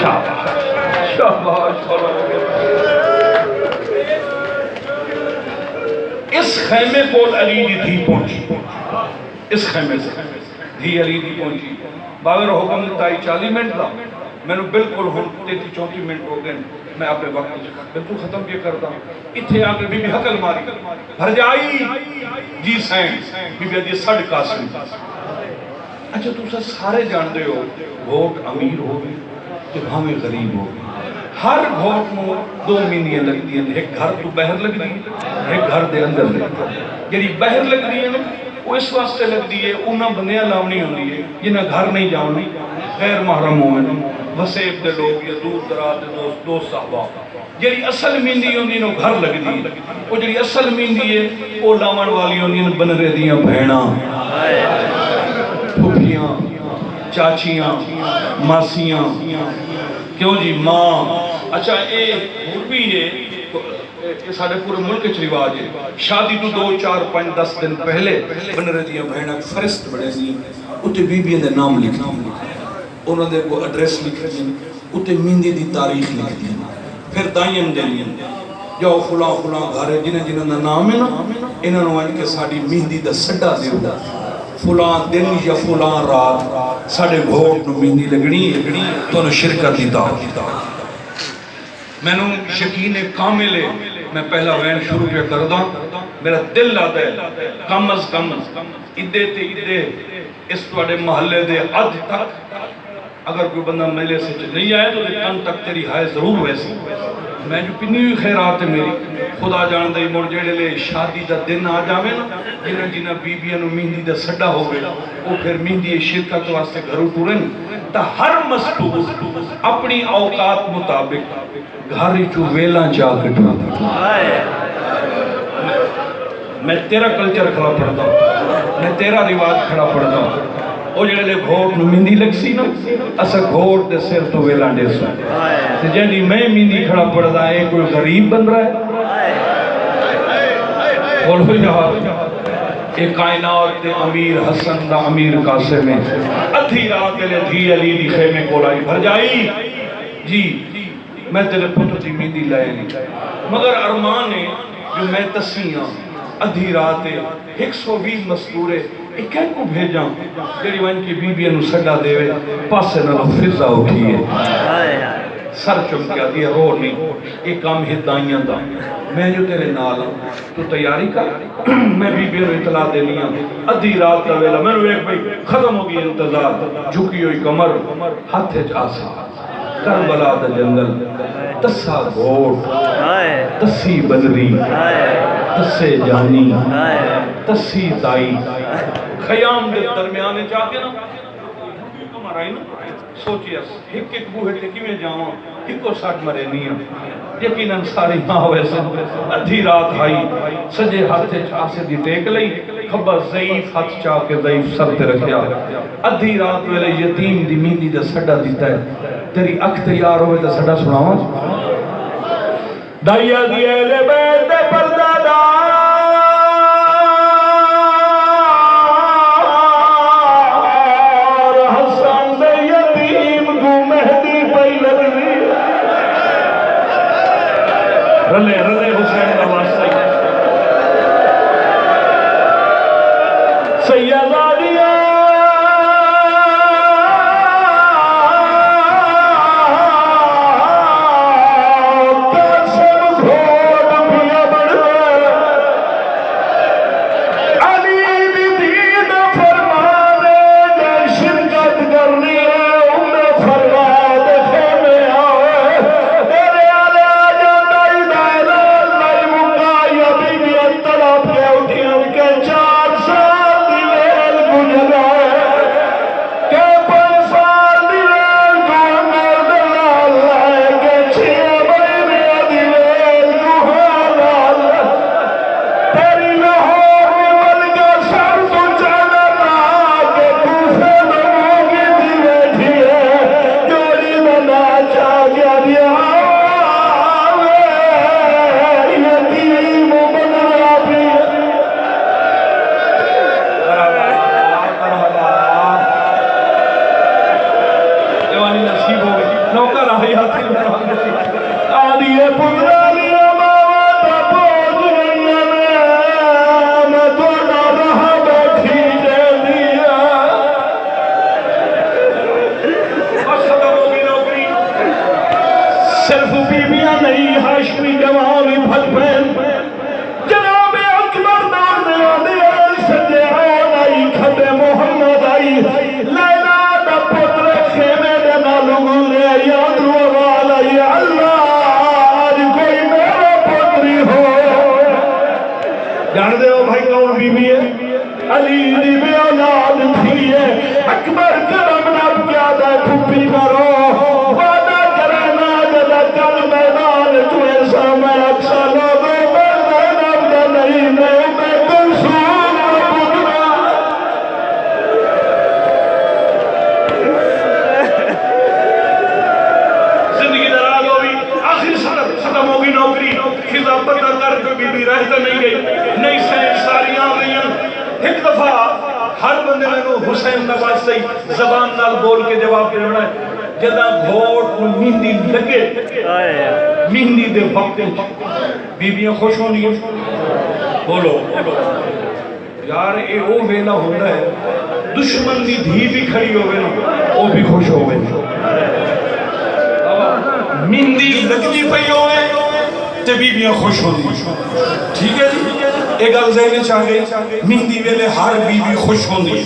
شاباش شاباش. اس خیمے کو علی دی تھی پہنچی، اس خیمے سے دھی علی دی پہنچی. باغر حکم دیتا ہے 40 منٹ دا، میں نے بالکل ہوں 33-34 منٹ ہو گئے، میں اپنے وقت بالکل ختم کیا کرتا. اتھے آگے بی بی حقل ماری بھر جائی جی سین بی بی آدھی سڑ قاسم. اچھا تو سارے جان دے ہو ووٹ امیر ہو گئی کہ بھاویں غریب ہو گئی، ہر گھوٹ میں 2 مینیاں لگ دی ہیں. ایک گھر تو بہر لگ دی ہے، ایک گھر دے اندر لگ دی ہے. یعنی بہر لگ دی ہے نا وہ اس واسطے لگ دی ہے انہاں بندیاں لاؤنی ہوندی ہے جنہاں گھر نہیں جاؤنی، غیر محرم ہوئے وسیب دے لوگ یا دور دراز دے دوست صحبہ. جیڑی اصل میندی ہوندی نو گھر لگ دی، وہ جیڑی اصل میندی ہے وہ لاون والی ہوندی ہیں بنرے دیاں بہناں، پھپھیاں، چاچیاں، ماسیاں، کیوں جی ماں. اچھا اے غربی ہے یہ سارے پورے ملک چ رواج ہے. شادی تو 2 4 5 10 دن پہلے بنرے دیاں بہناں فرست بڑے دی اتے بیبیاں دے نام لکھ دی، انہوں نے کو ایڈریس لکھ دی، اتے مہندی دی تاریخ لکھ دی. پھر دائیں دے لیں جاؤ فلاں فلاں گھر ہے جنہیں جنہیں دا نام ہے نا انہوں نے آن کے ساڑی مہندی دا سڈا دے ہو فلاں دن یا فلاں رات ساڑے گھوٹ نو مہندی لگنی ہے تو انہوں شرکت دی دعوت. میں نے یقین کامل ہے، میں پہلا وین شروع پہ کردہ میرا دل آتا ہے کم از کم ادھے تے ادھے اس توڑے محلے دے عد تک اگر کوئی بندہ میلے سے نہیں آئے تو کن تک تیری ہائے ضرور ویسی. میں جو پنی ہوئی خیرات ہے میری خدا جان دائی مڑ جیڑے لے شادی دا دن آ جاوے نا جنہ جنہ بی بیاں نو مہندی دا سڈا ہوئے وہ پھر مہندی شرکت واسطے گھروں ٹورن تا ہر مستور اپنی اوقات مطابق گھاری چو ویلاں چاہ کٹوا دا. میں تیرا کلچر کھڑا پڑھتا ہوں، میں تیرا رواج کھڑا پڑھتا ہوں. وہ جڑے لے گھوٹ نو مہندی لگ سی نا اسا گھوٹ دے سر تو ویلاں دے سو تے جنہی میں مہندی کھڑا پڑھتا ہے کوئی غریب بن رہا ہے. بولو یار ایک کائنات دے امیر حسن دا امیر قاسم ہے ادھی رات کے لئے دھی علی دی خیمے کو لائی بھر جائی جی میں تیرے پتر دی مہندی لائے نہیں مگر ارمان ہے جو میں تسیاں ادھی رات 120 مستورے ایک کو بھیجاں جیڑی وان کی بی بی انو سڈا دے وے پاسے نلو فضا اٹھی ہے سر چمکیا دیا رو نہیں ایک کام ہدائیاں دا میں جو تیرے نالا تو تیاری کر میں بی بی انو اطلاع دے لیا ادھی رات دا ویلا میں نے ایک بھئی ختم ہو گئی انتظار جھکی ہوئی کمر ہاتھ آسا کربلا دا جنگل تسا گھوٹ تسی بنری تسے جانی تسی تائی خیام دے درمیانے چاہ کے نا کمر آئی نا سوچی اس ایک بوہے تے کیویں جاؤں ایک کو ساٹھ مرے نہیں یقیناً ساری ماں ویسے ادھی رات آئی سجے ہاتھ آسے دی ٹیک لئی کھبا ضعیف ہاتھ چاہ کے ضعیف سر تے رکھیا ادھی رات ویلے یتیم دی مہندی دے سڈا دیتا ہے تیری اکھ تیار ہوئے تے سڈا سناواں دائیا دی اہل بیت دے پردہ دار حسن دے یتیم کو مہدی پئی لگنی رلے رلے حسین دا واسطہ سیدہ دیا آدیے پترا لیا ماما دا بوجھ نہیں میں تھوڑا رہا بیٹھی دے دیا اور ختم ہوگی نوکری صرف بیویاں نہیں ہاشمی جوان بھی پھل پہن جناب اکبر نام دے سجے آئی کھٹے محمد آئی لیلا دا پتر خیمے دے نالو گلے یاد روال آئی اللہ آج کوئی میرا پتری ہو جان دے ہو بھائی کون بی بی ہے علی دی بے اولاد تھی ہے اکبر کرم نب کیا دے پھپی کرو وعدہ کرنا جدا کل میدان تو ایسا میں اکسا لوگوں میں نب دا نہیں میں کنسون پترا زندگی دراز ہوئی آخر ختم ہوگی نوکری خدا پتہ کر کے بی رہ تو نہیں گئی نہیں سین ساری آ گئی ایک دفعہ ہر بندے میں نو حسین نواز سے زبان نال بول کے جواب دینا ہے جدا گھوٹ کو مہندی لگے مہندی دے وقت بیویاں خوش ہونی بولو یار اے او ویلا ہوتا ہے دشمن دی دھی بھی کھڑی ہوئے نا وہ بھی خوش ہوئے مہندی لگنی پئی ہوئے تے بیویاں خوش ہوتی ٹھیک ہے جی ایک گل ذہن چاہ گئی مہندی ویلے ہر بیوی خوش ہوتی